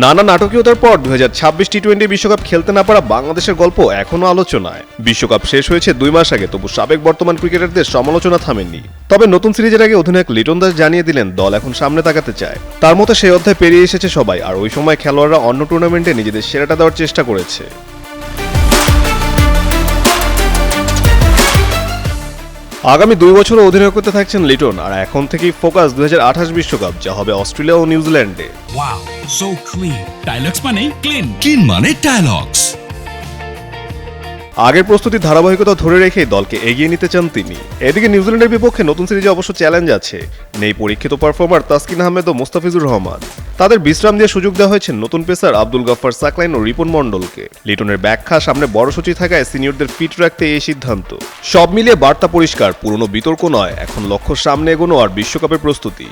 নানা নাটকীয়তার পর 2026 টি-20 বিশ্বকাপ খেলতে না পারা বাংলাদেশের গল্প এখনো আলোচনায়। বিশ্বকাপ শেষ হয়েছে 2 মাস আগে, তবু সাবেক বর্তমান ক্রিকেটারদের সমালোচনা থামেনি। তবে নতুন সিরিজের আগে অধিনায়ক লিটন দাস জানিয়ে দিলেন দল এখন সামনে তাকাতে চায়। তার মতে সেই অধ্যায় পেরিয়ে এসেছে সবাই, আর ওই সময় খেলোয়াড়রা অন্য টুর্নামেন্টে নিজেদের সেরাটা দেওয়ার চেষ্টা করেছে। আগামী 2 বছরও অধিনায়ক করতে থাকছেন লিটন, আর এখন থেকেই ফোকাস 2028 বিশ্বকাপ, যা হবে অস্ট্রেলিয়া ও নিউজিল্যান্ডে। Wow, so clean. ডায়লগস মানে ক্লিন, ক্লিন মানে ডায়লগস। আগের প্রস্তুতির ধারাবাহিকতা ধরে রেখেই দলকে এগিয়ে নিতে চান তিনি। এদিকে নিউজিল্যান্ডের বিপক্ষে নতুন সিরিজে অবশ্য চ্যালেঞ্জ আছে। নেই পরীক্ষিত পারফর্মার তাসকিন আহমেদ ও মুস্তাফিজুর রহমান। তাদের বিশ্রাম দিয়ে সুযোগ দেওয়া হয়েছে নতুন পেসার আব্দুল গাফফার সাকলাইন ও রিপন মণ্ডলকে। লিটনের ব্যাখ্যা, সামনে বড় সূচি থাকায় সিনিয়রদের ফিট রাখতে এই সিদ্ধান্ত। সব মিলিয়ে বার্তা পরিষ্কার, পুরনো বিতর্ক নয়, এখন লক্ষ্য সামনে এগোনো আর বিশ্বকাপের প্রস্তুতি।